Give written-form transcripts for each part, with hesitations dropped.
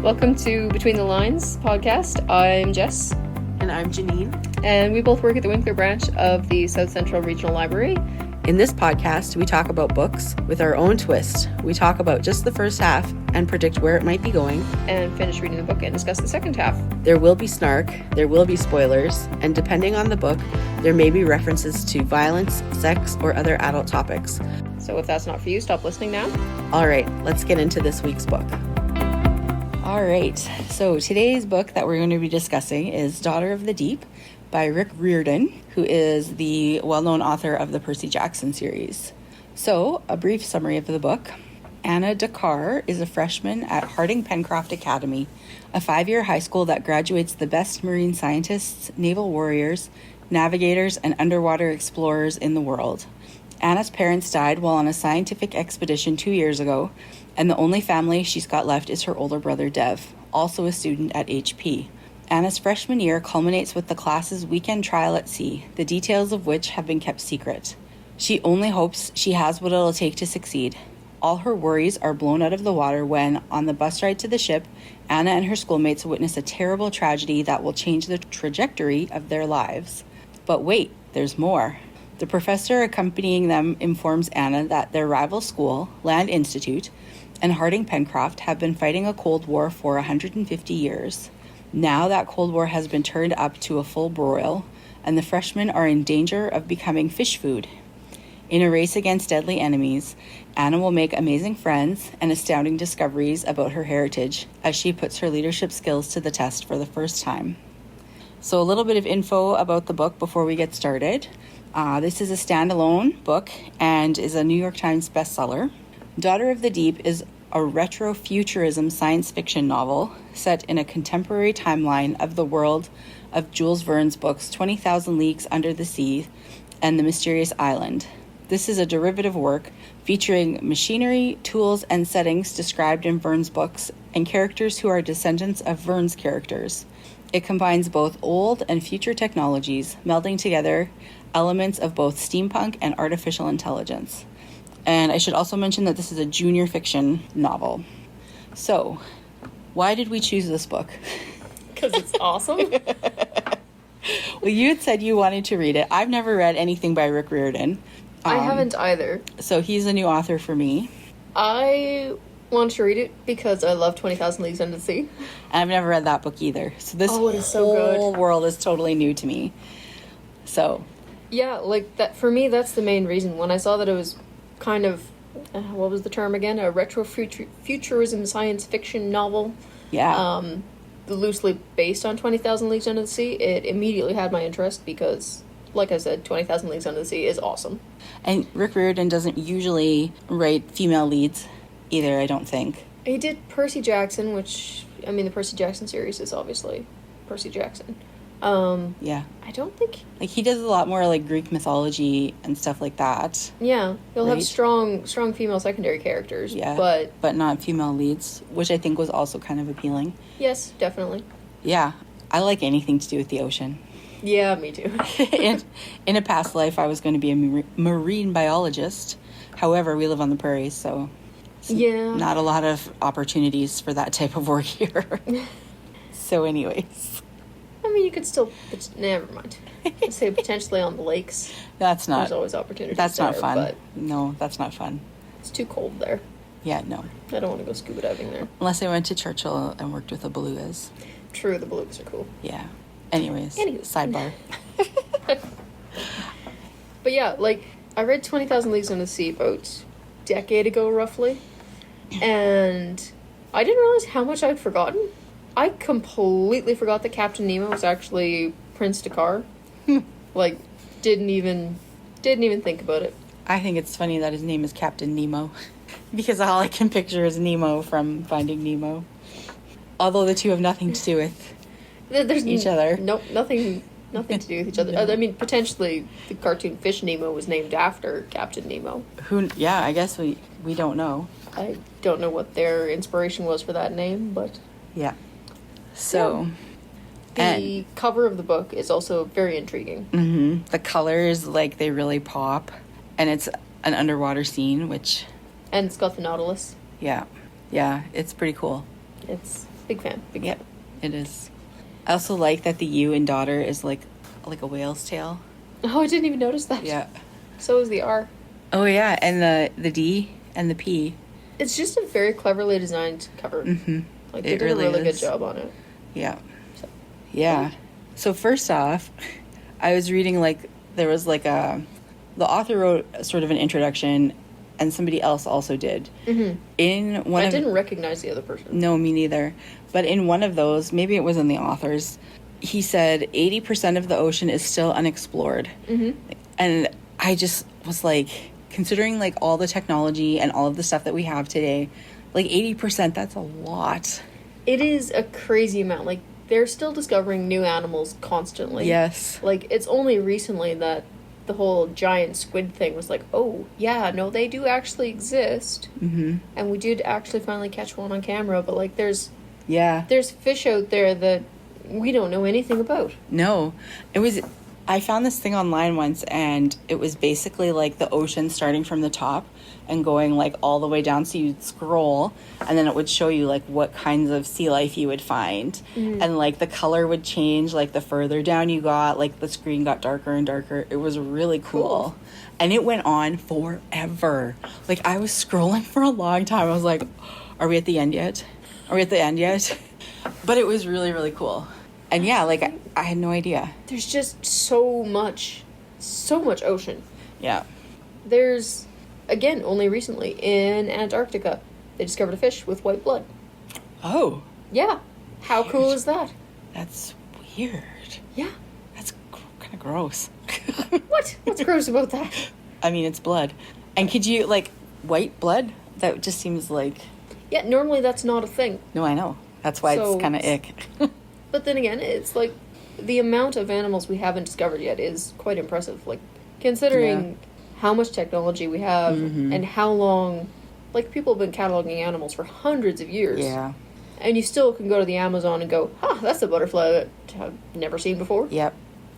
Welcome to Between the Lines podcast. I'm Jess. And I'm Janine. And we both work at the Winkler branch of the South Central Regional Library. In this podcast, we talk about books with our own twist. We talk about just the first half and predict where it might be going. And finish reading the book and discuss the second half. There will be snark, there will be spoilers, and depending on the book, there may be references to violence, sex, or other adult topics. So if that's not for you, stop listening now. All right, let's get into this week's book. All right, so today's book that we're going to be discussing is Daughter of the Deep by Rick Riordan, who is the well-known author of the Percy Jackson series. So, a brief summary of the book. Anna Dakar is a freshman at Harding Pencroft Academy, a 5-year high school that graduates the best marine scientists, naval warriors, navigators, and underwater explorers in the world. Anna's parents died while on a scientific expedition 2 years ago, and the only family she's got left is her older brother Dev, also a student at HP. Anna's freshman year culminates with the class's weekend trial at sea, the details of which have been kept secret. She only hopes she has what it'll take to succeed. All her worries are blown out of the water when, on the bus ride to the ship, Anna and her schoolmates witness a terrible tragedy that will change the trajectory of their lives. But wait, there's more. The professor accompanying them informs Anna that their rival school, Land Institute, and Harding Pencroft have been fighting a Cold War for 150 years. Now that Cold War has been turned up to a full broil, and the freshmen are in danger of becoming fish food. In a race against deadly enemies, Anna will make amazing friends and astounding discoveries about her heritage as she puts her leadership skills to the test for the first time. So a little bit of info about the book before we get started. This is a standalone book and is a New York Times bestseller. Daughter of the Deep is a retrofuturism science fiction novel set in a contemporary timeline of the world of Jules Verne's books 20,000 Leagues Under the Sea and The Mysterious Island. This is a derivative work featuring machinery, tools, and settings described in Verne's books and characters who are descendants of Verne's characters. It combines both old and future technologies, melding together elements of both steampunk and artificial intelligence. And I should also mention that this is a junior fiction novel. So, why did we choose this book? Because it's awesome. Well, you had said you wanted to read it. I've never read anything by Rick Riordan. I haven't either. So he's a new author for me. I want to read it because I love 20,000 Leagues Under the Sea. And I've never read that book either. So this it is so whole good. world is totally new to me. So... Yeah, like that for me, that's the main reason. When I saw that it was kind of, what was the term again? A retrofuturism science fiction novel. Yeah. Loosely based on 20,000 Leagues Under the Sea, it immediately had my interest because, like I said, 20,000 Leagues Under the Sea is awesome. And Rick Riordan doesn't usually write female leads either, I don't think. He did Percy Jackson, which, I mean, the Percy Jackson series is obviously Percy Jackson. Yeah. I don't think... Like, he does a lot more, like, Greek mythology and stuff like that. Yeah, he'll have Right? strong female secondary characters, Yeah. but not female leads, which I think was also kind of appealing. yes, definitely. Yeah. I like anything to do with the ocean. Yeah, me too. In a past life, I was going to be a marine biologist. However, we live on the prairies, so... Yeah. Not a lot of opportunities for that type of work here. So anyways... I mean, you could still... Never mind. I'd say potentially on the lakes. That's not... There's always opportunities That's there, not fun. but No, that's not fun. it's too cold there. Yeah, no. I don't want to go scuba diving there. Unless I went to Churchill and worked with the belugas. True, the belugas are cool. Yeah. Anyways, sidebar. But yeah, like, I read 20,000 Leagues Under the Sea about a decade ago, roughly. And I didn't realize how much I'd forgotten. I completely forgot that Captain Nemo was actually Prince Dakar. Like, didn't even think about it. I think it's funny that his name is Captain Nemo. Because all I can picture is Nemo from Finding Nemo. Although the two have nothing to do with There's each other. Nope, nothing to do with each other. No. I mean, potentially the cartoon Fish Nemo was named after Captain Nemo. Yeah, I guess we don't know. I don't know what their inspiration was for that name, but... Yeah. So... The cover of the book is also very intriguing. Mm-hmm. The colors, like, they really pop. And it's an underwater scene, which... And it's got the Nautilus. Yeah. Yeah, it's pretty cool. It's Big fan. Big Yep, fan. it is. I also like that the U in daughter is like a whale's tail. Oh, I didn't even notice that. Yeah. So is the R. Oh yeah, and the D and the P. It's just a very cleverly designed cover. Mm-hmm. Like, they did a really good job on it. Yeah. So. Yeah. So first off, I was reading, like, there was like the author wrote sort of an introduction, and somebody else also did. Mm-hmm. I didn't recognize the other person. No, me neither. But in one of those, maybe it was in the author's, he said 80% of the ocean is still unexplored. Mm-hmm. And I just was like, considering like all the technology and all of the stuff that we have today, like 80%, that's a lot. It is a crazy amount. Like, they're still discovering new animals constantly. Yes. Like, it's only recently that the whole giant squid thing was like, oh, yeah, no, they do actually exist. Mm-hmm. And we did actually finally catch one on camera, but, like, there's fish out there that we don't know anything about. No. I found this thing online once, and it was basically like the ocean starting from the top and going like all the way down. So you'd scroll, and then it would show you like what kinds of sea life you would find. Mm. And like the color would change, like the further down you got, like the screen got darker and darker. It was really cool. And it went on forever. Like, I was scrolling for a long time. I was like, are we at the end yet? But it was really, really cool. And yeah, like, I had no idea. There's just so much ocean. Yeah. There's, again, only recently, in Antarctica, they discovered a fish with white blood. Oh. Yeah. How weird. cool is that? That's weird. Yeah. That's kind of gross. What? What's gross about that? I mean, it's blood. And could you, like, white blood? That just seems like... Yeah, normally that's not a thing. No, I know. That's why it's kind of ick. But then again, it's like the amount of animals we haven't discovered yet is quite impressive. Like, considering how much technology we have and how long, like, people have been cataloging animals for hundreds of years. Yeah. And you still can go to the Amazon and go, that's a butterfly that I've never seen before. Yep.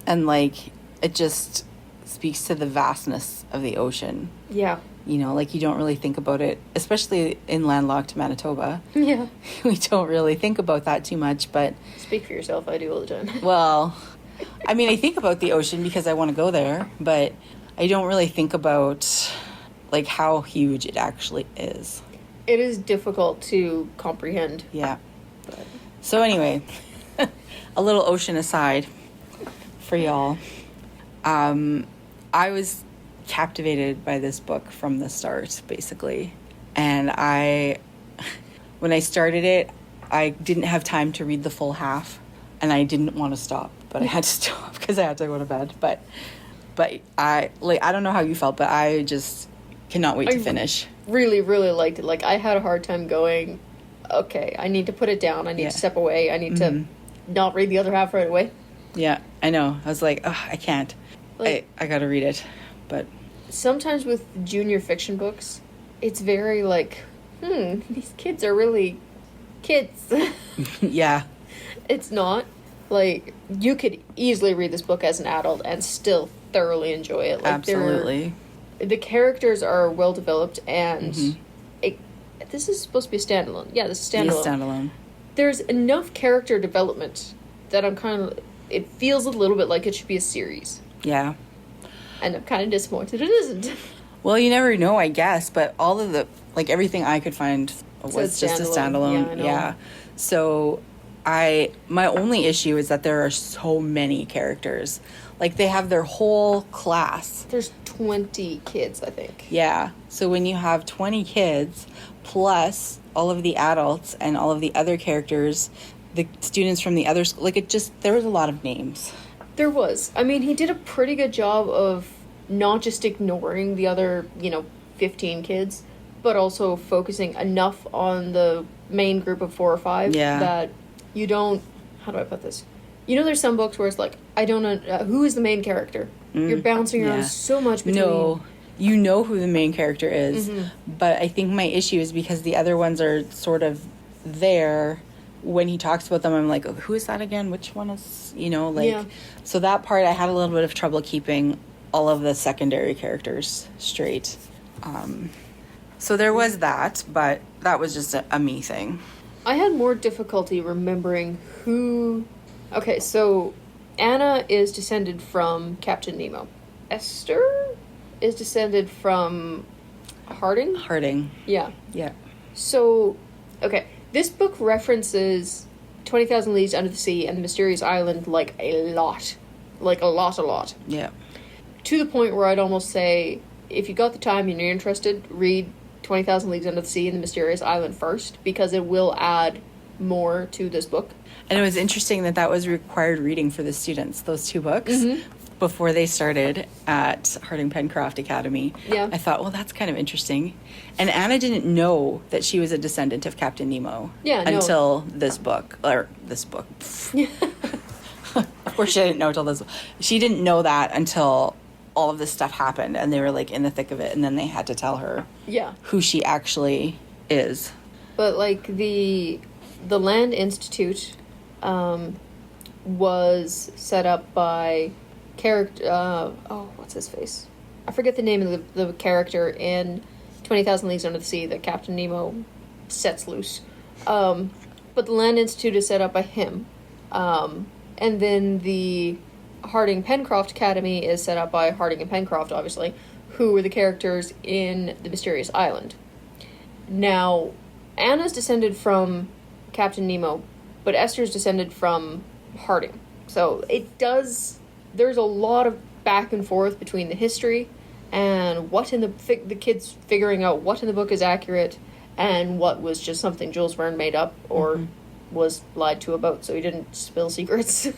And, like, it just speaks to the vastness of the ocean. Yeah. You know, like, you don't really think about it, especially in landlocked Manitoba. Yeah. We don't really think about that too much, but... Speak for yourself, I do all the time. Well, I mean, I think about the ocean because I want to go there, but I don't really think about, like, how huge it actually is. It is difficult to comprehend. Yeah. But. So anyway, a little ocean aside for y'all. I was captivated by this book from the start, basically. And when I started it, I didn't have time to read the full half, and I didn't want to stop, but I had to stop because I had to go to bed. But I don't know how you felt, but I just cannot wait to finish. Really, really liked it. Like, I had a hard time going, okay, I need to put it down. I need to step away. I need to not read the other half right away. Yeah, I know. I was like, I can't. Like, I gotta read it. But sometimes with junior fiction books, it's very like, these kids are really kids. Yeah. It's not. Like, you could easily read this book as an adult and still thoroughly enjoy it. Like, absolutely. The characters are well developed, and this is supposed to be a standalone. Yeah, this is standalone. It's standalone. There's enough character development that it feels a little bit like it should be a series. Yeah. And I'm kind of disappointed it isn't. Well, you never know, I guess, but all of everything I could find was just a standalone. Yeah, I know. Yeah. So my only issue is that there are so many characters. Like, they have their whole class. There's 20 kids, I think. Yeah. So when you have 20 kids, plus all of the adults and all of the other characters, the students from the other school, like, there was a lot of names. There was. I mean, he did a pretty good job of not just ignoring the other, 15 kids, but also focusing enough on the main group of 4 or 5 that you don't... How do I put this? There's some books where it's like, I don't know, who is the main character? You're bouncing around so much between... No, you know who the main character is, but I think my issue is because the other ones are sort of there... When he talks about them, I'm like, who is that again? Which one is, So that part, I had a little bit of trouble keeping all of the secondary characters straight. So there was that, but that was just a me thing. I had more difficulty remembering who... Okay, so Anna is descended from Captain Nemo. Esther is descended from Harding? Harding. Yeah. Yeah. So, okay, this book references 20,000 Leagues Under the Sea and the Mysterious Island like a lot. Like a lot. Yeah. To the point where I'd almost say, if you got the time and you're interested, read 20,000 Leagues Under the Sea and the Mysterious Island first, because it will add more to this book. And it was interesting that was required reading for the students, those two books, before they started at Harding Pencroft Academy. Yeah. I thought, well, that's kind of interesting. And Anna didn't know that she was a descendant of Captain Nemo until this book. Of course she didn't know until this. She didn't know that until all of this stuff happened, and they were like in the thick of it, and then they had to tell her who she actually is. But like the Land Institute was set up by what's his face? I forget the name of the character in 20,000 Leagues Under the Sea that Captain Nemo sets loose. But the Land Institute is set up by him. And then the Harding Pencroft Academy is set up by Harding and Pencroft, obviously, who were the characters in The Mysterious Island. Now, Anna's descended from Captain Nemo, but Esther's descended from Harding. So there's a lot of back and forth between the history and what in the kids figuring out what in the book is accurate and what was just something Jules Verne made up or was lied to about so he didn't spill secrets.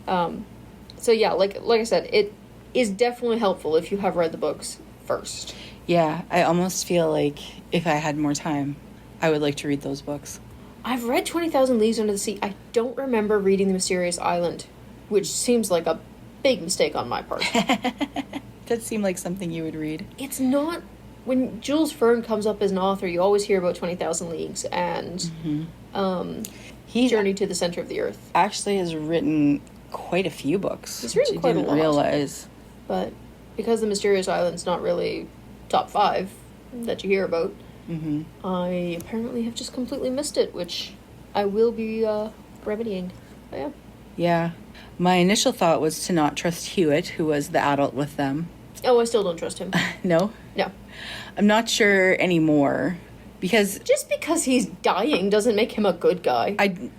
So yeah, like I said, it is definitely helpful if you have read the books first. Yeah, I almost feel like if I had more time, I would like to read those books. I've read 20,000 Leagues Under the Sea. I don't remember reading The Mysterious Island, which seems like a big mistake on my part. That seemed like something you would read. It's not... When Jules Verne comes up as an author, you always hear about 20,000 Leagues and Journey to the Center of the Earth. Actually has written quite a few books. He's written quite a lot. I didn't realize. But because The Mysterious Island's not really top 5 that you hear about, I apparently have just completely missed it, which I will be remedying. But yeah. Yeah. My initial thought was to not trust Hewitt, who was the adult with them. Oh, I still don't trust him. No? No. I'm not sure anymore. Because... Just because he's dying doesn't make him a good guy.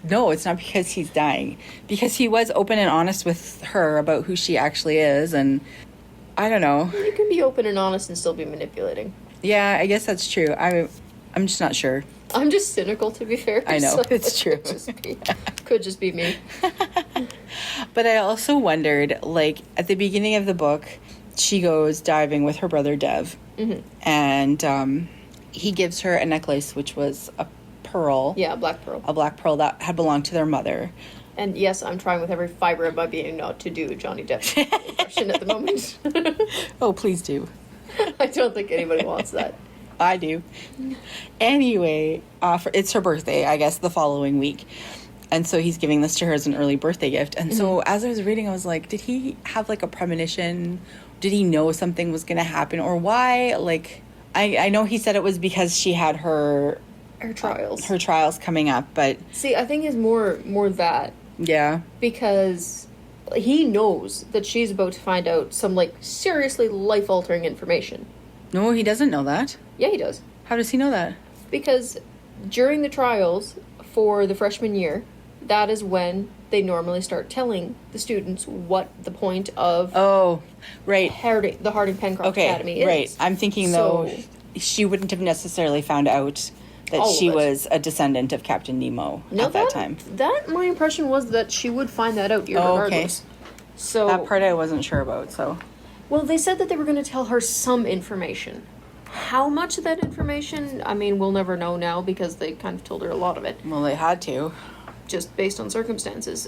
No, it's not because he's dying. Because he was open and honest with her about who she actually is, and I don't know. You can be open and honest and still be manipulating. Yeah, I guess that's true. I'm just not sure. I'm just cynical, to be fair. I know, so it's true. Could just be me. But I also wondered, like, at the beginning of the book, she goes diving with her brother Dev. And he gives her a necklace, which was a pearl. Yeah, a black pearl. A black pearl that had belonged to their mother. And yes, I'm trying with every fiber of my being not to do a Johnny Depp impression at the moment. Oh, please do. I don't think anybody wants that. I do. Anyway, it's her birthday, I guess, the following week. And so he's giving this to her as an early birthday gift. And so as I was reading, I was like, did he have like a premonition? Did he know something was going to happen? Or why? Like, I know he said it was because she had her trials. Her trials coming up, but... See, I think it's more that. Yeah. Because he knows that she's about to find out some, like, seriously life-altering information. No, he doesn't know that. Yeah, he does. How does he know that? Because during the trials for the freshman year, that is when they normally start telling the students what the point of... Oh, right. The Harding Pencroft Academy is. Right. I'm thinking, though, she wouldn't have necessarily found out that she was a descendant of Captain Nemo at that time. My impression was that she would find that out regardless. Okay. So that part I wasn't sure about, so... Well, they said that they were going to tell her some information. How much of that information, I mean, we'll never know now because they kind of told her a lot of it. Well, they had to. Just based on circumstances.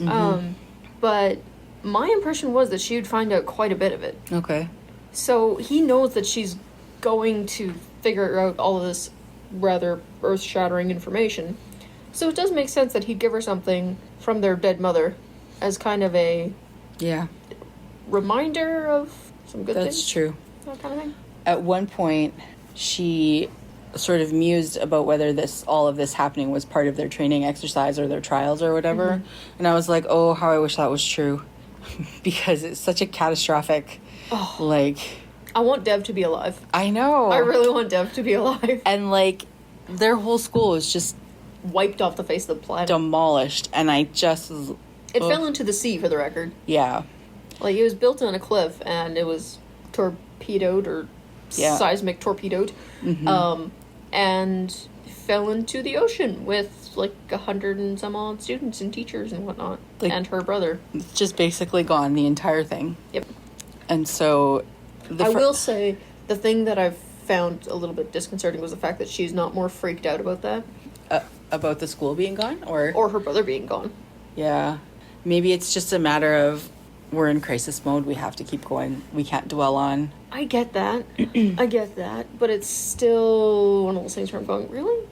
But my impression was that she would find out quite a bit of it. Okay. So he knows that she's going to figure out all of this rather earth-shattering information. So it does make sense that he'd give her something from their dead mother as kind of a... Yeah. Reminder of some good things. That's true. That kind of thing. At one point, she sort of mused about whether all of this happening was part of their training exercise or their trials or whatever. And I was like, oh, how I wish that was true. Because it's such a catastrophic, like... I want Dev to be alive. I know. I really want Dev to be alive. And, like, their whole school was just... wiped off the face of the planet. Demolished. And I just... It fell into the sea, for the record. Yeah. Like, it was built on a cliff, and it was torpedoed, or seismic torpedoed, and fell into the ocean with, like, 100 and some odd students and teachers and whatnot, like, and her brother. It's just basically gone, the entire thing. Yep. And so... I will say, the thing that I've found a little bit disconcerting was the fact that she's not more freaked out about that. About the school being gone? Or her brother being gone. Yeah. Maybe it's just a matter of we're in crisis mode. We have to keep going. We can't dwell on. I get that. I get that. But it's still one of those things where I'm going, really?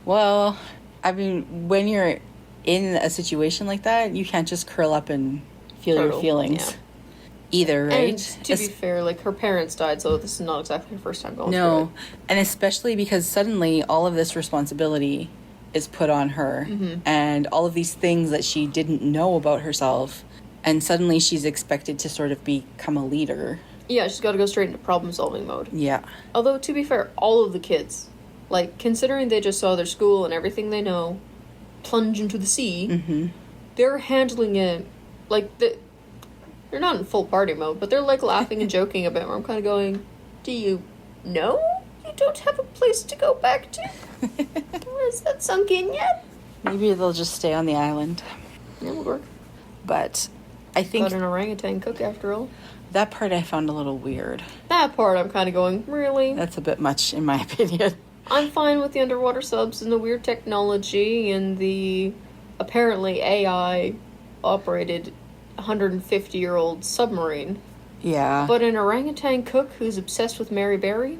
Well, I mean, when you're in a situation like that, you can't just curl up and feel your feelings. Yeah. Either, right? And to be fair, like, her parents died, so this is not exactly her first time going through it. No, and especially because suddenly all of this responsibility is put on her, and all of these things that she didn't know about herself, and suddenly she's expected to sort of become a leader. Yeah, she's got to go straight into problem-solving mode. Yeah. Although, to be fair, all of the kids, like, considering they just saw their school and everything they know plunge into the sea, they're handling it, like, they're not in full party mode, but they're, like, laughing and joking a bit, where I'm kind of going, do you know you don't have a place to go back to? Has that sunk in yet? Maybe they'll just stay on the island. Yeah, it'll work. But I think... Got an orangutan cook, after all. That part I found a little weird. That part I'm kind of going, really? That's a bit much, in my opinion. I'm fine with the underwater subs and the weird technology and the apparently AI-operated 150-year-old submarine. Yeah. But an orangutan cook who's obsessed with Mary Berry?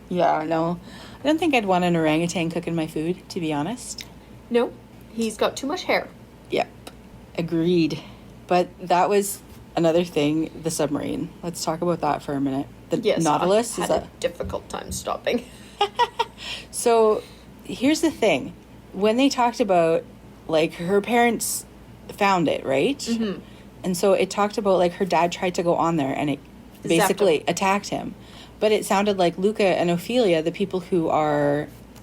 Yeah, no. I don't think I'd want an orangutan cook in my food, to be honest. No. He's got too much hair. Yep. Agreed. But that was another thing, the submarine. Let's talk about that for a minute. The Nautilus? I had a difficult time stopping. So, here's the thing. When they talked about, like, her parents... found it, right? And so it talked about, like, her dad tried to go on there and it basically attacked him. But it sounded like Luca and Ophelia, the people who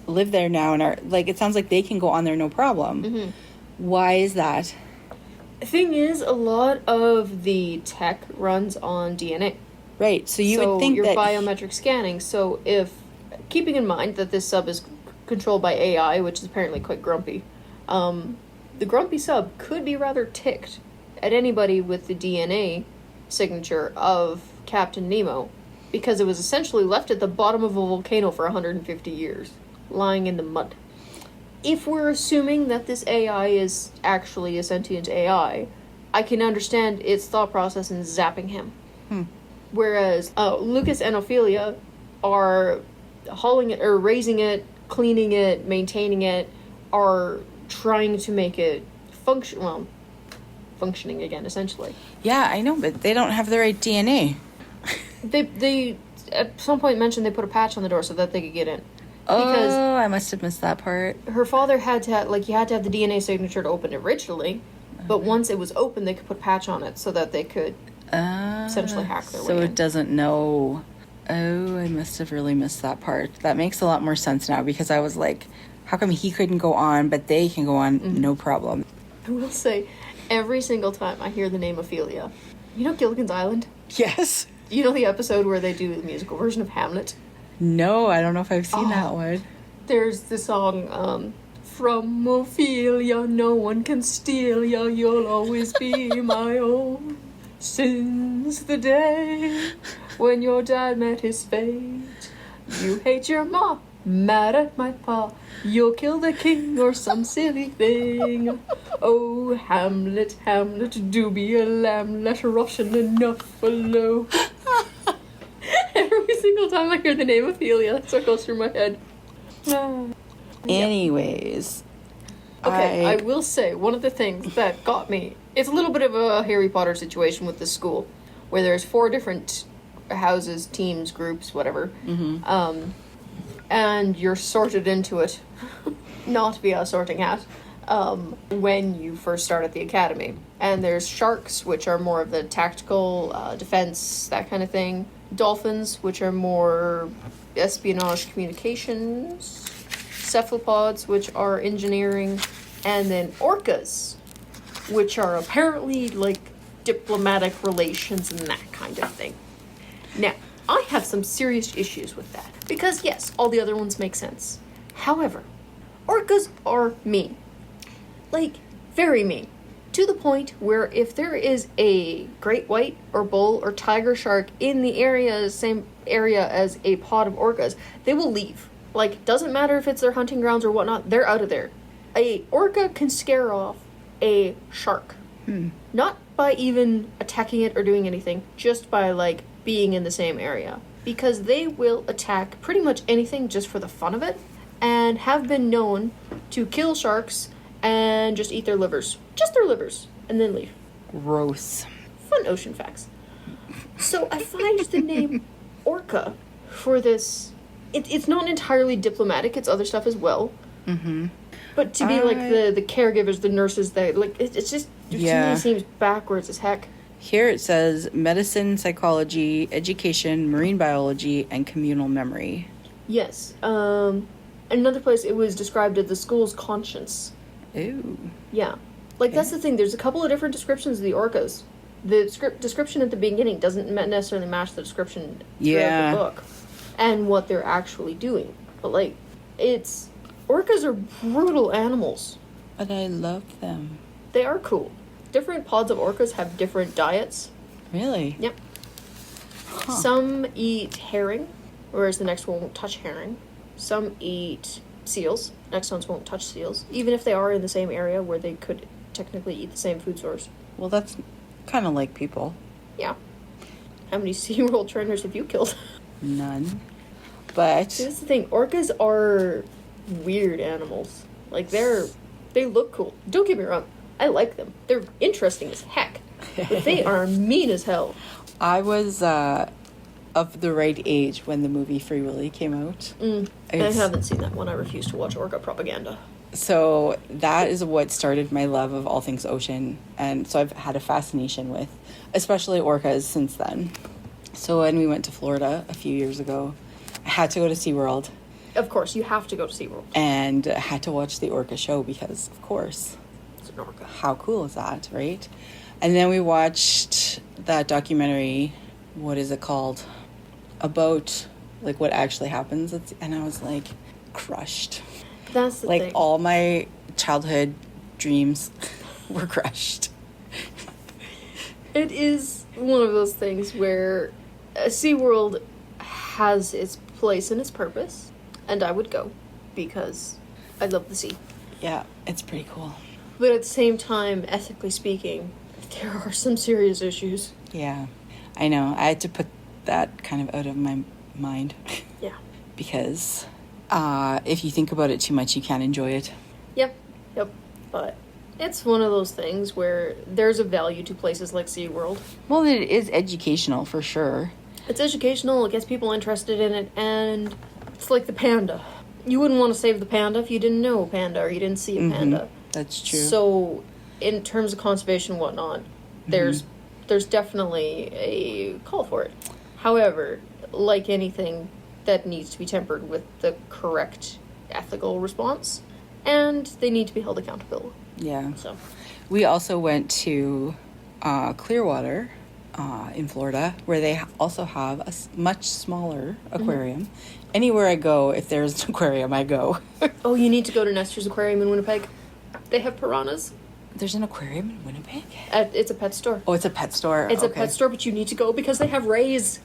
live there now and are, like, it sounds like they can go on there no problem. Why is that? The thing is, a lot of the tech runs on DNA. Right, so you would think your that... biometric scanning, so if... Keeping in mind that this sub is controlled by AI, which is apparently quite grumpy, the grumpy sub could be rather ticked at anybody with the DNA signature of Captain Nemo, because it was essentially left at the bottom of a volcano for 150 years, lying in the mud. If we're assuming that this AI is actually a sentient AI, I can understand its thought process in zapping him. Whereas Lucas and Ophelia are hauling it, or raising it, cleaning it, maintaining it, are trying to make it functioning again, essentially. Yeah, I know, but they don't have the right DNA. They at some point mentioned they put a patch on the door so that they could get in. Because I must have missed that part. Her father had to have, you had to have the DNA signature to open it originally, but once it was open, they could put a patch on it so that they could essentially hack their way in. So it doesn't know... Oh, I must have really missed that part. That makes a lot more sense now, because I was like, how come he couldn't go on, but they can go on, no problem? I will say, every single time I hear the name Ophelia, you know Gilligan's Island? Yes. You know the episode where they do the musical version of Hamlet? No, I don't know if I've seen that one. There's the song, from Ophelia, no one can steal ya, you'll always be my own. Since the day when your dad met his fate, you hate your ma, mad at my pa, you'll kill the king or some silly thing. Oh, Hamlet, Hamlet, do be a lamb, let Russian enough alone. Every single time I hear the name Ophelia, that circles through my head. Anyways. Okay, I will say, one of the things that got me, it's a little bit of a Harry Potter situation with this school, where there's 4 different houses, teams, groups, whatever. And you're sorted into it, not via a sorting hat, when you first start at the academy. And there's sharks, which are more of the tactical, defense, that kind of thing. Dolphins, which are more espionage communications. Cephalopods, which are engineering. And then orcas, which are apparently, like, diplomatic relations and that kind of thing. Now, I have some serious issues with that. Because, yes, all the other ones make sense. However, orcas are mean. Like, very mean. To the point where if there is a great white or bull or tiger shark in the area, same area as a pod of orcas, they will leave. Like, doesn't matter if it's their hunting grounds or whatnot, they're out of there. A orca can scare off a shark. Not by even attacking it or doing anything, just by, like, being in the same area. Because they will attack pretty much anything just for the fun of it, and have been known to kill sharks and just eat their livers. Just their livers, and then leave. Gross. Fun ocean facts. So I find the name Orca for this... It's not entirely diplomatic, it's other stuff as well. But to be like the caregivers, the nurses, it's just... To me, seems backwards as heck. Here it says medicine, psychology, education, marine biology, and communal memory. Yes. Another place it was described as the school's conscience. Ooh. Yeah. Like, that's the thing. There's a couple of different descriptions of the orcas. The description at the beginning doesn't necessarily match the description throughout the book and what they're actually doing. But, like, orcas are brutal animals. But I love them. They are cool. Different pods of orcas have different diets. Really? Yep. Huh. Some eat herring, whereas the next one won't touch herring. Some eat seals. Next ones won't touch seals, even if they are in the same area where they could technically eat the same food source. Well, that's kind of like people. Yeah. How many SeaWorld trainers have you killed? None. But... See, that's the thing. Orcas are weird animals. Like, they look cool. Don't get me wrong. I like them. They're interesting as heck. But they are mean as hell. I was of the right age when the movie Free Willy came out. I haven't seen that one. I refuse to watch orca propaganda. So that is what started my love of all things ocean. And so I've had a fascination with, especially orcas since then. So when we went to Florida a few years ago, I had to go to SeaWorld. Of course, you have to go to SeaWorld. And I had to watch the orca show because, of course... Orca. How cool is that, right? And then we watched that documentary, what is it called? About, like, what actually happens. And I was, like, crushed. That's the thing. Like, all my childhood dreams were crushed. It is one of those things where SeaWorld has its place and its purpose, and I would go, because I love the sea. Yeah, it's pretty cool. But at the same time, ethically speaking, there are some serious issues. Yeah, I know. I had to put that kind of out of my mind. Yeah. Because if you think about it too much, you can't enjoy it. Yep. But it's one of those things where there's a value to places like SeaWorld. Well, it is educational, for sure. It's educational, it gets people interested in it, and it's like the panda. You wouldn't want to save the panda if you didn't know a panda or you didn't see a panda. That's true. So, in terms of conservation and whatnot, there's definitely a call for it. However, like anything, that needs to be tempered with the correct ethical response, and they need to be held accountable. Yeah. So, we also went to Clearwater in Florida, where they also have a much smaller aquarium. Anywhere I go, if there's an aquarium, I go. Oh, you need to go to Nestor's Aquarium in Winnipeg. They have piranhas. There's an aquarium in Winnipeg? It's a pet store. Oh, it's a pet store. It's a pet store, but you need to go because they have rays.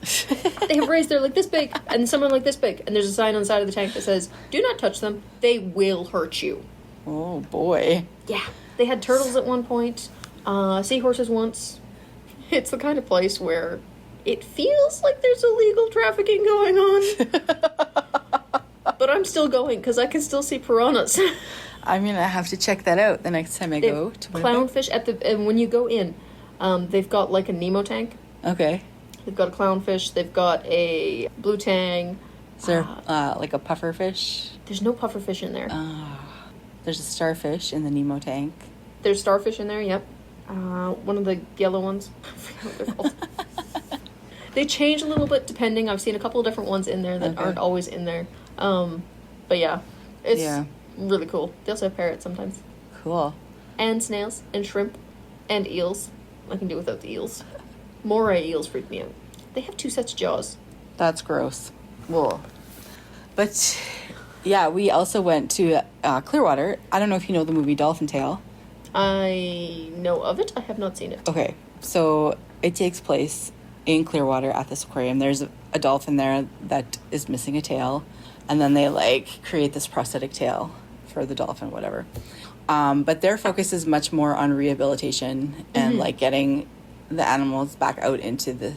They have rays. They're like this big, and some are like this big. And there's a sign on the side of the tank that says, "Do not touch them. They will hurt you." Oh, boy. Yeah. They had turtles at one point. Seahorses once. It's the kind of place where it feels like there's illegal trafficking going on. But I'm still going because I can still see piranhas. I'm going to have to check that out the next time I go to Winnipeg. Clownfish and when you go in, they've got like a Nemo tank. Okay. They've got a clownfish. They've got a blue tang. Is there like a puffer fish? There's no pufferfish in there. There's a starfish in the Nemo tank. There's starfish in there, yep. One of the yellow ones. I forget what they're called. They change a little bit depending. I've seen a couple of different ones in there that aren't always in there. But yeah, it's really cool. They also have parrots sometimes. Cool. And snails, and shrimp, and eels. I can do without the eels. Moray eels freak me out. They have 2 sets of jaws. That's gross. Whoa. But yeah, we also went to Clearwater. I don't know if you know the movie Dolphin Tale. I know of it. I have not seen it. Okay, so it takes place in Clearwater at this aquarium. There's a dolphin there that is missing a tail, and then they like create this prosthetic tail for the dolphin, whatever. But their focus is much more on rehabilitation and like getting the animals back out into the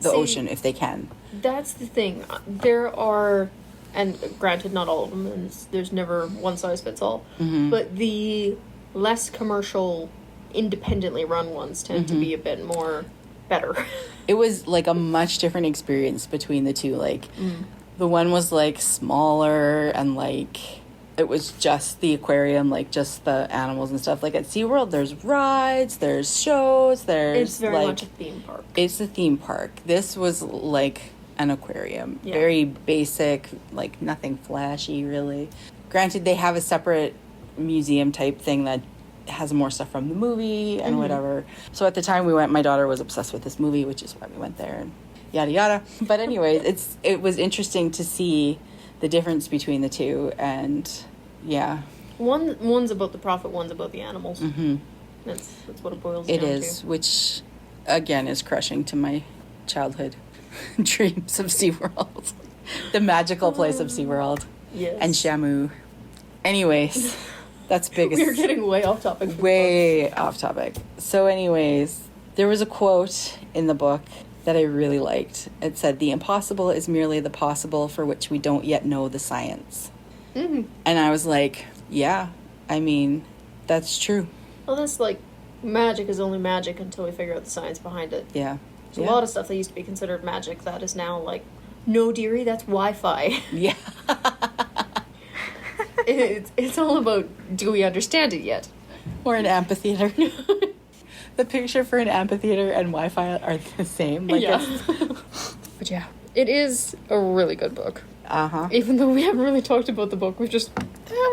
ocean if they can. That's the thing. There are, and granted, not all of them, and there's never one size fits all, but the less commercial, independently run ones tend to be a bit more better. It was like a much different experience between the two. Like the one was like smaller and like it was just the aquarium, like just the animals and stuff. Like at SeaWorld, there's rides, there's shows, there's it's very like, much a theme park. It's a theme park. This was like an aquarium. Yeah. Very basic, like nothing flashy really. Granted, they have a separate museum type thing that has more stuff from the movie and whatever. So at the time we went, my daughter was obsessed with this movie, which is why we went there and yada yada. But anyways, it was interesting to see the difference between the two, and yeah. One's about the profit, one's about the animals. That's what it boils down to. It is, which again is crushing to my childhood dreams of SeaWorld. The magical place of SeaWorld. Yes. And Shamu. Anyways, that's biggest. We're getting way off topic. Way off topic. So anyways, there was a quote in the book that I really liked. It said, "The impossible is merely the possible for which we don't yet know the science." And I was like, yeah, I mean, that's true. Well, that's like, magic is only magic until we figure out the science behind it. Yeah. There's a lot of stuff that used to be considered magic that is now like, no, dearie, that's Wi-Fi. Yeah. It's all about, do we understand it yet? Or an amphitheater. The picture for an amphitheater and Wi-Fi are the same. Like But yeah, it is a really good book. Even though we haven't really talked about the book, we've just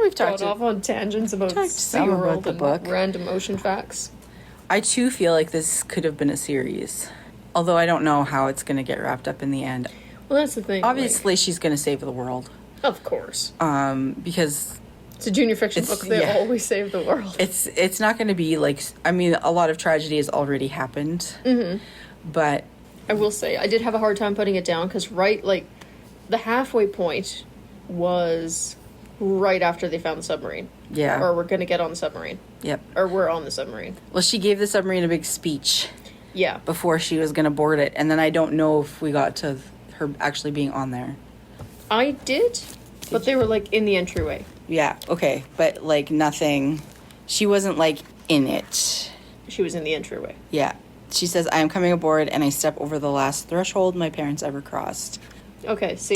we've talked off on tangents about SeaWorld and book. Random ocean facts. I too feel like this could have been a series, although I don't know how it's going to get wrapped up in the end. Well, that's the thing. Obviously, she's going to save the world. Of course. Because it's a junior fiction book. They always save the world. It's not going to be like, I mean, a lot of tragedy has already happened. But I will say, I did have a hard time putting it down because the halfway point was right after they found the submarine. Yeah. Or we're going to get on the submarine. Yep. Or we're on the submarine. Well, she gave the submarine a big speech. Yeah. Before she was going to board it. And then I don't know if we got to her actually being on there. I did but they were like in the entryway. Yeah, okay. But like nothing. She wasn't like in it. She was in the entryway. Yeah. She says, "I am coming aboard and I step over the last threshold my parents ever crossed." Okay, see. ...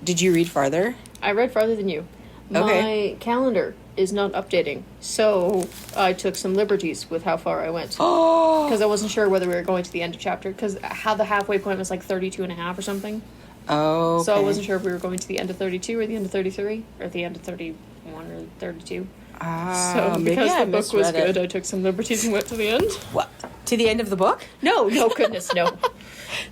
Did you read farther? I read farther than you. Okay. My calendar is not updating, so I took some liberties with how far I went. Oh! Because I wasn't sure whether we were going to the end of chapter, because how the halfway point was like 32 and a half or something. Oh, okay. So I wasn't sure if we were going to the end of 32 or the end of 33, or the end of 31 or 32. So because the book was good, I took some liberties and went to the end. What? To the end of the book? No, goodness, no.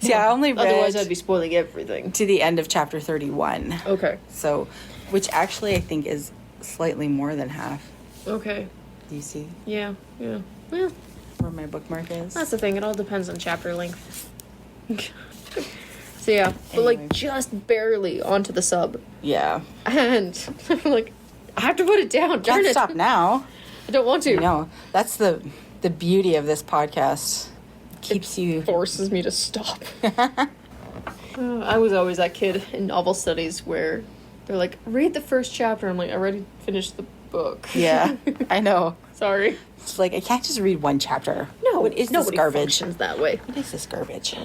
See, I only read... Otherwise, I'd be spoiling everything. To the end of chapter 31. Okay. So, which actually I think is slightly more than half. Okay. Do you see? Yeah. Well, where my bookmark is? That's the thing. It all depends on chapter length. So yeah, but like just barely onto the sub. Yeah. And I'm like, I have to put it down. Darn it. Stop now. I don't want to. No, that's the beauty of this podcast. Keeps you... forces me to stop. I was always that kid in novel studies where they're like, read the first chapter. I'm like, I already finished the book. Yeah, I know. Sorry. It's like, I can't just read one chapter. No, what is this garbage? Functions that way. What is this garbage?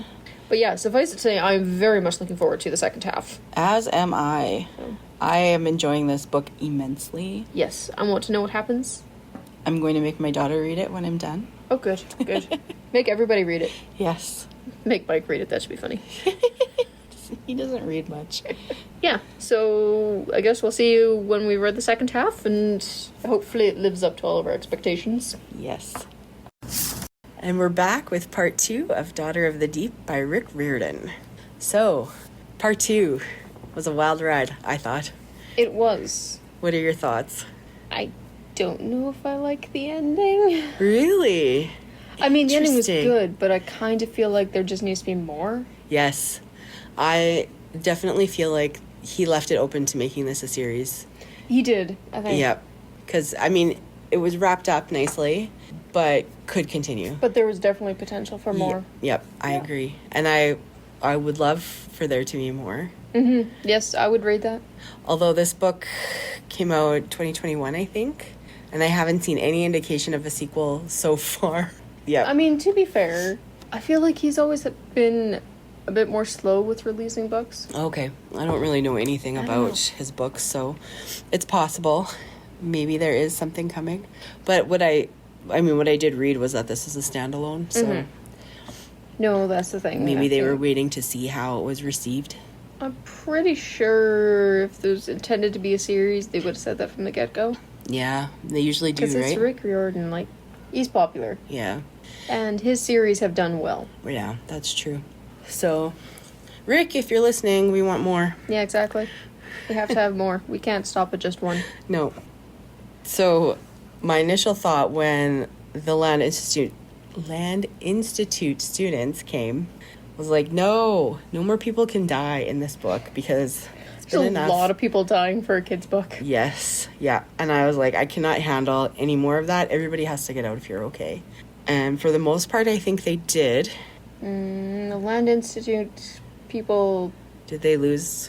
But yeah, suffice it to say, I'm very much looking forward to the second half. As am I. I am enjoying this book immensely. Yes, I want to know what happens. I'm going to make my daughter read it when I'm done. Oh, good, good. Make everybody read it. Yes. Make Mike read it, that should be funny. He doesn't read much. Yeah, so I guess we'll see you when we read the second half, and hopefully it lives up to all of our expectations. Yes. And we're back with part 2 of Daughter of the Deep by Rick Riordan. So, part 2 was a wild ride, I thought. It was. What are your thoughts? I don't know if I like the ending. Really? I mean, the ending was Interesting. good, but I kind of feel like there just needs to be more. Yes. I definitely feel like he left it open to making this a series. He did, I think. Yep. Because, I mean, it was wrapped up nicely, but could continue. But there was definitely potential for more. Yep, I agree. And I would love for there to be more. Mm-hmm. Yes, I would read that. Although this book came out 2021, I think, and I haven't seen any indication of a sequel so far. Yeah. I mean, to be fair, I feel like he's always been a bit more slow with releasing books. Okay. I don't really know anything about his books, so it's possible. Maybe there is something coming. But what I did read was that this is a standalone, so No, that's the thing. maybe I they were think. waiting to see how it was received. I'm pretty sure if there was intended to be a series, they would have said that from the get-go. Yeah, they usually do, Because it's right? Rick Riordan, like, he's popular. Yeah. And his series have done well. Yeah, that's true. So, Rick, if you're listening, we want more. Yeah, exactly. We have to have more. We can't stop at just one. No. So, my initial thought when the Land Institute students came was like, no more people can die in this book because it's There's been a enough. lot of people dying for a kid's book. Yes, yeah. And I was like, I cannot handle any more of that. Everybody has to get out if you're okay. And for the most part, I think they did. The Land Institute people, Did they lose?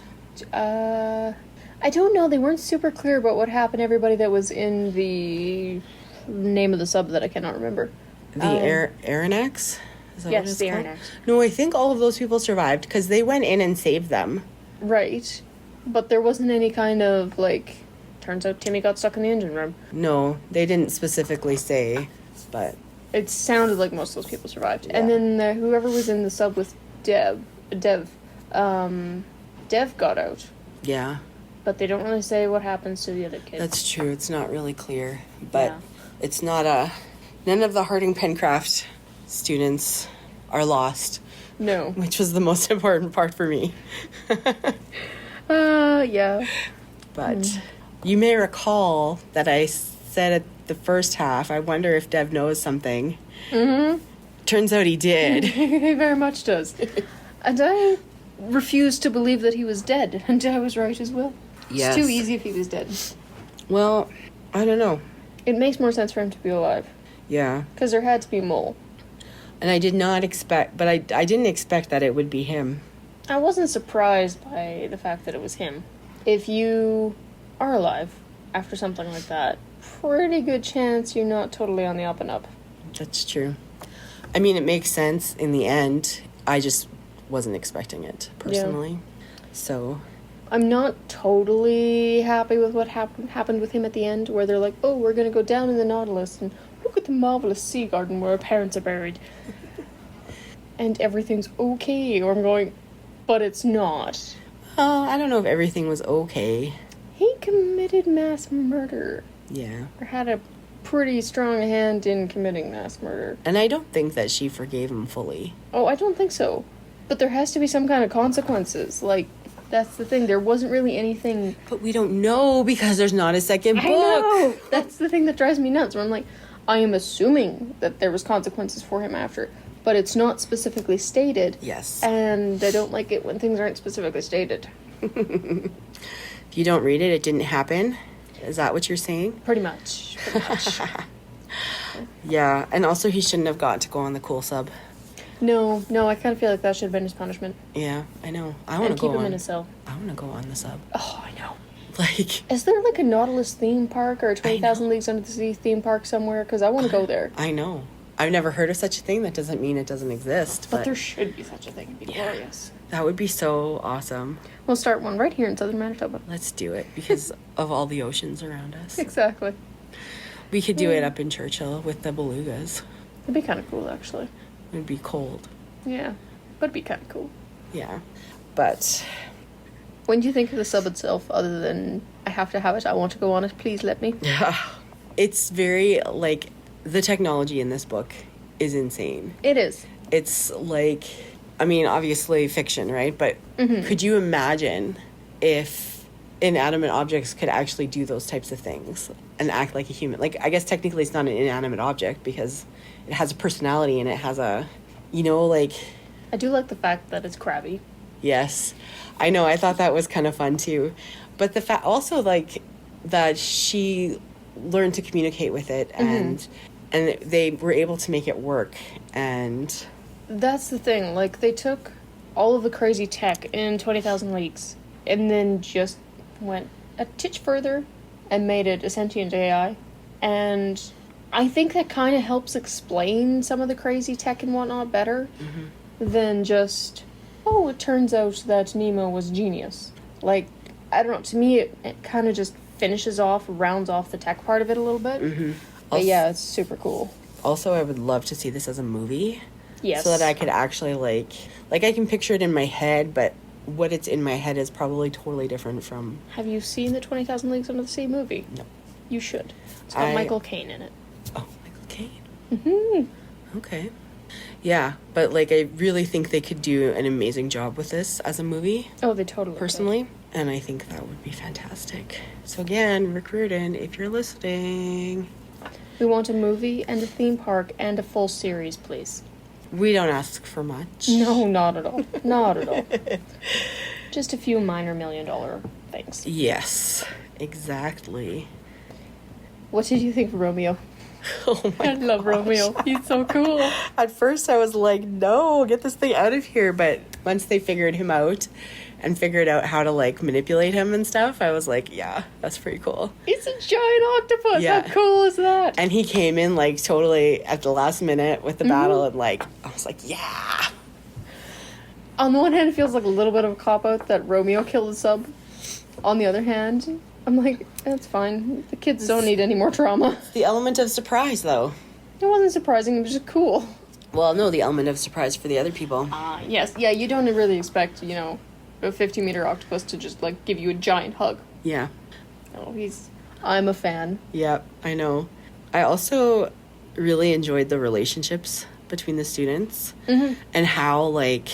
I don't know. They weren't super clear about what happened to everybody that was in the name of the sub that I cannot remember. The Aranax? Is that Yes, what it's the called? Aranax. No, I think all of those people survived because they went in and saved them. Right. But there wasn't any kind of, like, turns out Timmy got stuck in the engine room. No, they didn't specifically say, but It sounded like most of those people survived. Yeah. And then whoever was in the sub with Dev got out. yeah, But they don't really say what happens to the other kids. that's true. It's not really clear, but Yeah. it's not none of the Harding Pencraft students are lost, No. which was the most important part for me. Yeah. But you may recall that I said at the first half, I wonder if Dev knows something. Mm-hmm. Turns out he did. He very much does. And I refused to believe that he was dead, and I was right as well. Yes. It's too easy if he was dead. Well, I don't know. It makes more sense for him to be alive. Yeah. Because there had to be a mole. And I did not expect, but I didn't expect that it would be him. I wasn't surprised by the fact that it was him. If you are alive after something like that, pretty good chance you're not totally on the up and up. That's true. I mean, it makes sense in the end. I just wasn't expecting it, personally. So, I'm not totally happy with what happened with him at the end, where they're like, oh, we're going to go down in the Nautilus and look at the marvelous sea garden where our parents are buried. And everything's okay. Or I'm going, but it's not. I don't know if everything was okay. He committed mass murder. Yeah. Or had a pretty strong hand in committing mass murder. And I don't think that she forgave him fully. Oh, I don't think so. But there has to be some kind of consequences. Like, that's the thing. There wasn't really anything... But we don't know because there's not a second book. I know! That's the thing that drives me nuts. Where I'm like, I am assuming that there was consequences for him after. But it's not specifically stated. Yes. And I don't like it when things aren't specifically stated. If you don't read it, it didn't happen. Is that what you're saying? Pretty much. Yeah, and also he shouldn't have got to go on the cool sub. No, I kind of feel like that should have been his punishment. Yeah, I know. I want And to go keep him on. in a cell. I want to go on the sub. Oh, I know. Like, Is there like a Nautilus theme park or a 20,000 Leagues Under the Sea theme park somewhere? Because I want to go there. I know. I've never heard of such a thing. That doesn't mean it doesn't exist. But there should be such a thing. It'd be glorious. That would be so awesome. We'll start one right here in southern Manitoba. Let's do it because of all the oceans around us. Exactly. We could do it up in Churchill with the belugas. It'd be kind of cool, actually. It would be cold. Yeah. But it'd be kind of cool. Yeah. But... When do you think of the sub itself, other than, I have to have it, I want to go on it, please let me? It's very, like, the technology in this book is insane. It is. It's like, I mean, obviously fiction, right? But could you imagine if inanimate objects could actually do those types of things and act like a human? Like, I guess technically it's not an inanimate object because it has a personality and it has a, you know, like... I do like the fact that it's crabby. Yes. I know, I thought that was kind of fun too. But the fact also, like, that she learned to communicate with it and they were able to make it work. And that's the thing, like, they took all of the crazy tech in 20,000 Leagues and then just went a titch further and made it a sentient AI. And I think that kind of helps explain some of the crazy tech and whatnot better than just, oh, it turns out that Nemo was genius. Like, I don't know, to me it kind of just rounds off the tech part of it a little bit. But yeah, it's super cool. Also, I would love to see this as a movie. Yes. So that I could actually, like I can picture it in my head, but what it's in my head is probably totally different from... Have you seen the 20,000 Leagues Under the Sea movie? No. You should. It's got Michael Caine in it. Oh, Michael Caine. Okay. Yeah, but, like, I really think they could do an amazing job with this as a movie. Oh, they totally personally. And I think that would be fantastic. So again, Rick Riordan, if you're listening... We want a movie and a theme park and a full series, please. We don't ask for much. No, not at all. Not at all. Just a few minor $1 million things. Yes, exactly. What did you think of Romeo? Oh my I love Romeo. He's so cool. At first I was like, no, get this thing out of here. But once they figured him out and figured out how to, like, manipulate him and stuff, I was like, yeah, that's pretty cool. He's a giant octopus. Yeah. How cool is that? And he came in, like, totally at the last minute with the battle and, like, I was like, yeah. On the one hand, it feels like a little bit of a cop-out that Romeo killed the sub. On the other hand, I'm like, that's fine. The kids don't need any more trauma. The element of surprise, though. It wasn't surprising. It was just cool. Well, no, the element of surprise for the other people. Yes. Yeah, you don't really expect, you know, a 50-meter octopus to just, like, give you a giant hug. Yeah. Oh, I'm a fan. Yeah, I know. I also really enjoyed the relationships between the students and how, like,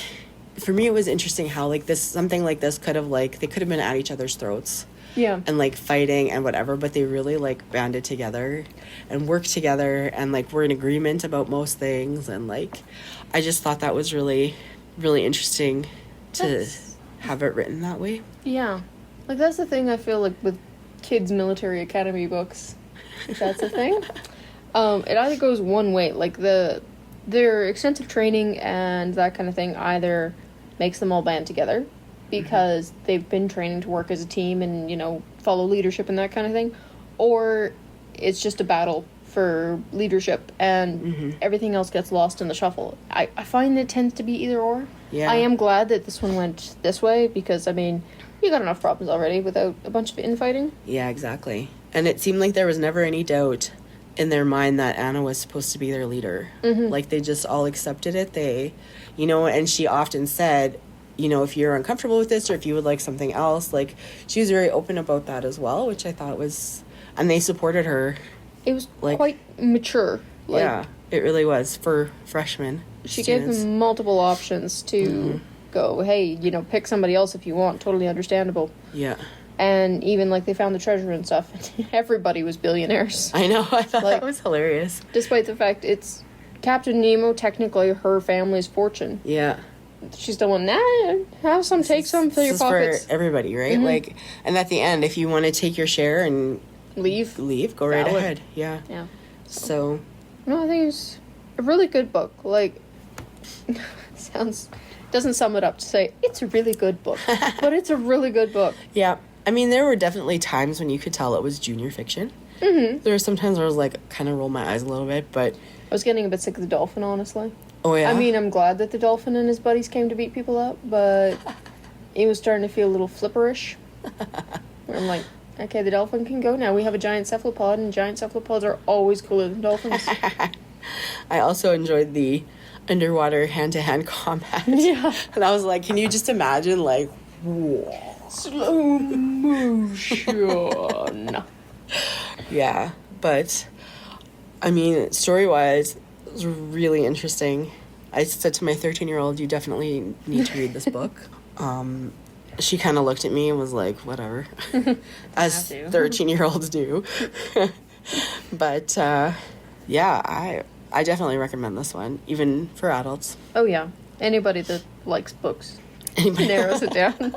for me it was interesting how, like, something like this could have, like, they could have been at each other's throats. Yeah. And, like, fighting and whatever, but they really, like, banded together and worked together and, like, were in agreement about most things. And, like, I just thought that was really, really interesting to have it written that way. Yeah. Like, that's the thing I feel like with kids' military academy books, if that's a thing. It either goes one way, like, their extensive training and that kind of thing either makes them all band together because they've been training to work as a team and, you know, follow leadership and that kind of thing, or it's just a battle for leadership and everything else gets lost in the shuffle. I find it tends to be either or. Yeah. I am glad that this one went this way because, I mean, you got enough problems already without a bunch of infighting. Yeah, exactly. And it seemed like there was never any doubt in their mind that Anna was supposed to be their leader. Like, they just all accepted it. They, you know, and she often said, you know, if you're uncomfortable with this or if you would like something else, like, she was very open about that as well, which I thought was, and they supported her. It was, like, quite mature. Like, yeah, it really was for freshmen. She gave them multiple options to go, hey, you know, pick somebody else if you want. Totally understandable. Yeah. And even, like, they found the treasure and stuff. Everybody was billionaires. I know. I thought like, that was hilarious. Despite the fact it's Captain Nemo, technically her family's fortune. Yeah. She's still one, have some, take some, fill your pockets. For everybody, right? Like, and at the end, if you want to take your share and leave, go right ahead. Yeah. Yeah. So. No, I think it's a really good book. Like, doesn't sum it up to say it's a really good book, but it's a really good book. Yeah. I mean, there were definitely times when you could tell it was junior fiction. Mm-hmm. There were some times where I was like, kind of rolled my eyes a little bit, but... I was getting a bit sick of the dolphin, honestly. Oh, yeah? I mean, I'm glad that the dolphin and his buddies came to beat people up, but it was starting to feel a little flipperish. Where I'm like, okay, the dolphin can go now. We have a giant cephalopod, and giant cephalopods are always cooler than dolphins. I also enjoyed the underwater hand-to-hand combat. Yeah. And I was like, can you just imagine, like, whoa. Slow motion. Yeah, but, I mean, story-wise, it was really interesting. I said to my 13-year-old, you definitely need to read this book. She kind of looked at me and was like, whatever, as 13-year-olds do. But, yeah, I definitely recommend this one, even for adults. Oh, yeah. Anybody that likes books Anybody- narrows it down.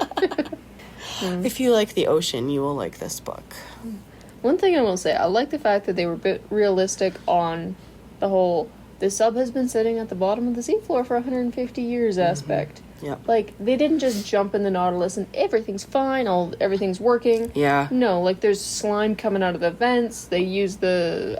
If you like the ocean, you will like this book. One thing I will say, I like the fact that they were a bit realistic on the whole, the sub has been sitting at the bottom of the seafloor for 150 years aspect. Yep. Like, they didn't just jump in the Nautilus and everything's fine, everything's working. Yeah. No, like, there's slime coming out of the vents, they use the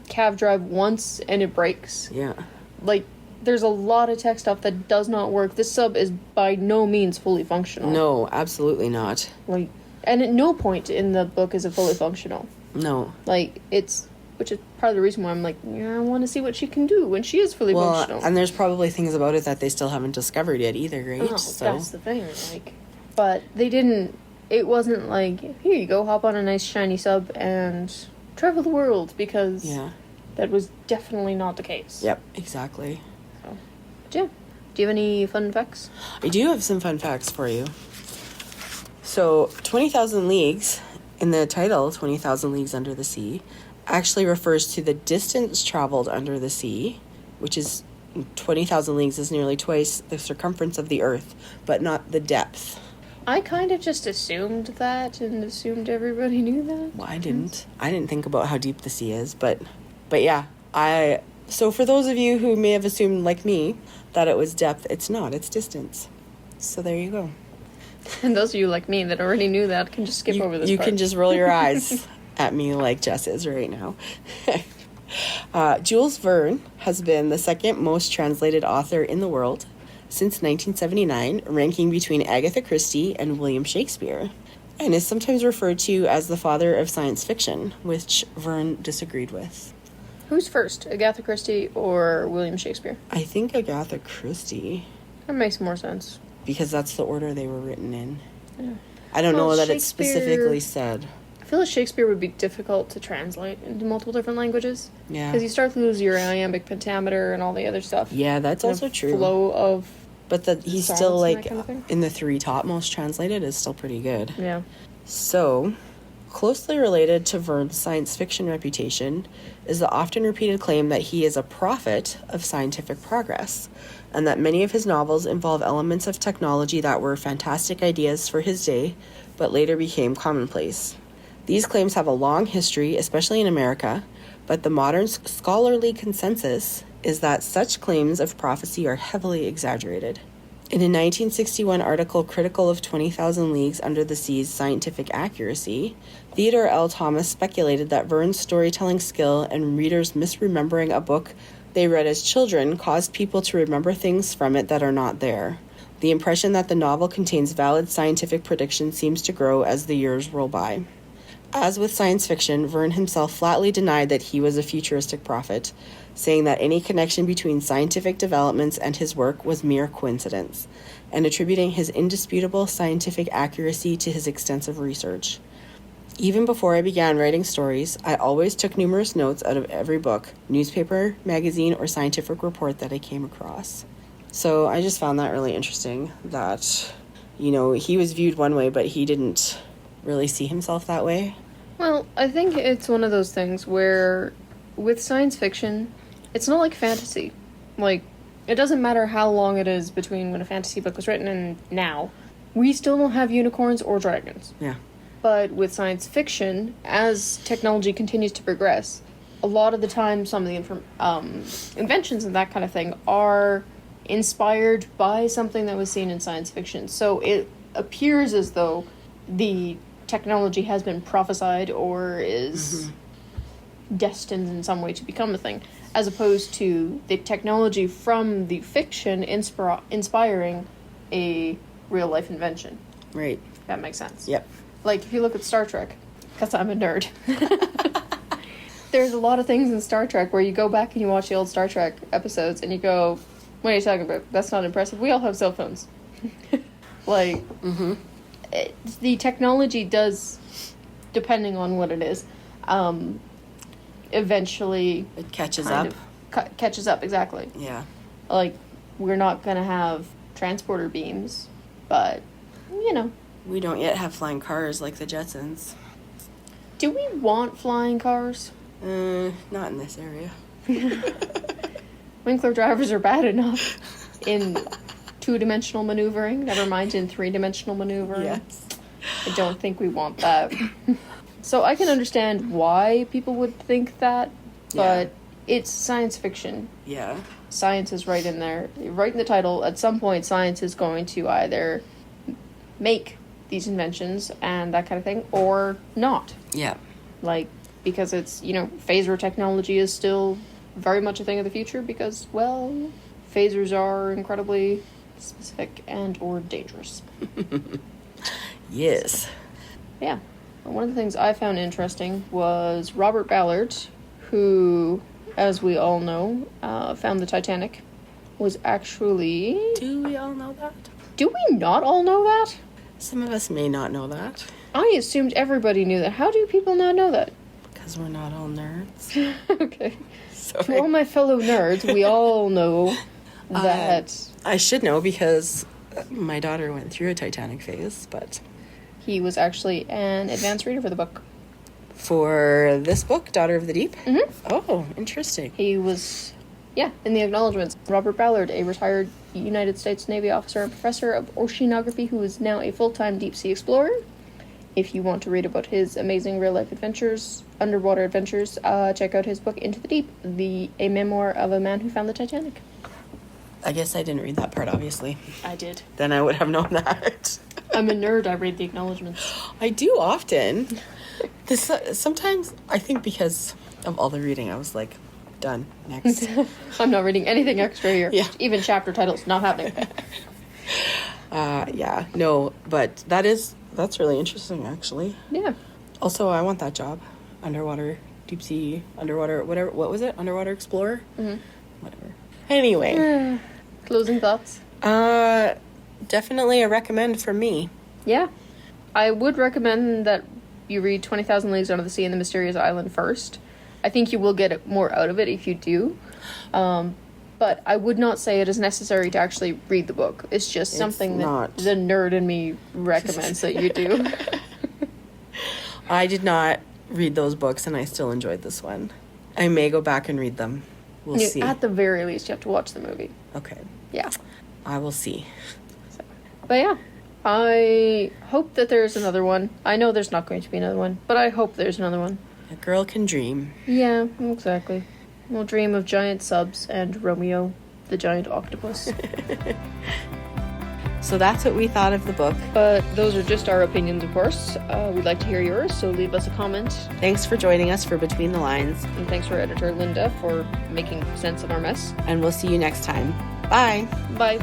cav drive once and it breaks. Yeah. Like, there's a lot of tech stuff that does not work. This sub is by no means fully functional. No, absolutely not. Like, and at no point in the book is it fully functional. No. Like, which is part of the reason why I'm like, yeah, I want to see what she can do when she is fully functional. And there's probably things about it that they still haven't discovered yet either, right? Oh, that's the thing, like, but they didn't, it wasn't like, here you go, hop on a nice shiny sub and travel the world, because that was definitely not the case. Yep, exactly. But yeah, do you have any fun facts? I do have some fun facts for you. So, 20,000 Leagues, in the title, 20,000 Leagues Under the Sea, actually refers to the distance traveled under the sea, which is 20,000 leagues is nearly twice the circumference of the Earth, but not the depth. I kind of just assumed that and assumed everybody knew that. Well, I didn't. I didn't think about how deep the sea is, but yeah, so for those of you who may have assumed, like me, that it was depth, it's not, it's distance. So there you go. And those of you like me that already knew that can just skip over this You part. can just roll your eyes at me like Jess is right now. Jules Verne has been the second most translated author in the world since 1979, ranking between Agatha Christie and William Shakespeare, and is sometimes referred to as the father of science fiction, which Verne disagreed with. Who's first, Agatha Christie or William Shakespeare? I think Agatha Christie, That makes more sense. because that's the order they were written in. Yeah. I don't know Well, that it's Shakespeare- specifically said. I feel like Shakespeare would be difficult to translate into multiple different languages. Yeah. Because you start to lose your iambic pentameter and all the other stuff. Yeah, that's And also a true. flow of, But he's songs still, and like, that kind of thing. in the three top most translated is still pretty good. yeah. So, closely related to Verne's science fiction reputation is the often repeated claim that he is a prophet of scientific progress, and that many of his novels involve elements of technology that were fantastic ideas for his day, but later became commonplace. These claims have a long history, especially in America, but the modern scholarly consensus is that such claims of prophecy are heavily exaggerated. In a 1961 article critical of 20,000 Leagues Under the Sea's scientific accuracy, Theodore L. Thomas speculated that Verne's storytelling skill and readers misremembering a book they read as children caused people to remember things from it that are not there. The impression that the novel contains valid scientific predictions seems to grow as the years roll by. As with science fiction, Verne himself flatly denied that he was a futuristic prophet, saying that any connection between scientific developments and his work was mere coincidence, and attributing his indisputable scientific accuracy to his extensive research. Even before I began writing stories, I always took numerous notes out of every book, newspaper, magazine, or scientific report that I came across. So I just found that really interesting, that, he was viewed one way, but he didn't really see himself that way. Well, I think it's one of those things where with science fiction, it's not like fantasy. Like, it doesn't matter how long it is between when a fantasy book was written and now. We still don't have unicorns or dragons. Yeah. But with science fiction, as technology continues to progress, a lot of the time some of the inventions and that kind of thing are inspired by something that was seen in science fiction. So it appears as though the technology has been prophesied or is destined in some way to become a thing, as opposed to the technology from the fiction inspiring a real life invention. Right. That makes sense. Yep. Like, if you look at Star Trek, because I'm a nerd, there's a lot of things in Star Trek where you go back and you watch the old Star Trek episodes and you go, what are you talking about? That's not impressive. We all have cell phones. Like, the technology does, depending on what it is, eventually... It catches up. Catches up, exactly. Yeah. Like, we're not going to have transporter beams, but, you know. We don't yet have flying cars like the Jetsons. Do we want flying cars? Not in this area. Winkler drivers are bad enough in 2-dimensional maneuvering, never mind in 3-dimensional maneuvering. Yes. I don't think we want that. So I can understand why people would think that, but it's science fiction. Yeah. Science is right in there. Right in the title, at some point science is going to either make these inventions and that kind of thing, or not. Yeah. Like, because it's, phaser technology is still very much a thing of the future because, well, phasers are incredibly specific and or dangerous. Yes. Yeah. One of the things I found interesting was Robert Ballard, who, as we all know, found the Titanic, was actually... Do we all know that? Do we not all know that? Some of us may not know that. I assumed everybody knew that. How do people not know that? Because we're not all nerds. Okay. Sorry. To all my fellow nerds, we all know that... I should know because my daughter went through a Titanic phase, but... He was actually an advanced reader for the book. For this book, Daughter of the Deep? Mm-hmm. Oh, interesting. He was, in the acknowledgements. Robert Ballard, a retired United States Navy officer and professor of oceanography who is now a full-time deep-sea explorer. If you want to read about his amazing real-life adventures, underwater adventures, check out his book, Into the Deep, a memoir of a man who found the Titanic. I guess I didn't read that part, obviously. I did. Then I would have known that. I'm a nerd. I read the acknowledgements. I do often. Sometimes, I think because of all the reading, I was like, done, next. I'm not reading anything extra here. Yeah. Even chapter titles, not happening. Yeah, no, but that's really interesting, actually. Yeah. Also, I want that job. Underwater, deep sea, underwater, whatever. What was it? Underwater explorer? Mm-hmm. Whatever. Anyway. Closing thoughts? Definitely a recommend from me. Yeah. I would recommend that you read 20,000 Leagues Under the Sea and the Mysterious Island first. I think you will get more out of it if you do. But I would not say it is necessary to actually read the book. It's just something that the nerd in me recommends that you do. I did not read those books, and I still enjoyed this one. I may go back and read them. We'll see. At the very least, you have to watch the movie. Okay. Yeah. I will see. But yeah, I hope that there's another one. I know there's not going to be another one, but I hope there's another one. A girl can dream. Yeah, exactly. We'll dream of giant subs and Romeo, the giant octopus. So that's what we thought of the book. But those are just our opinions, of course. We'd like to hear yours, so leave us a comment. Thanks for joining us for Between the Lines. And thanks for editor Linda for making sense of our mess. And we'll see you next time. Bye. Bye.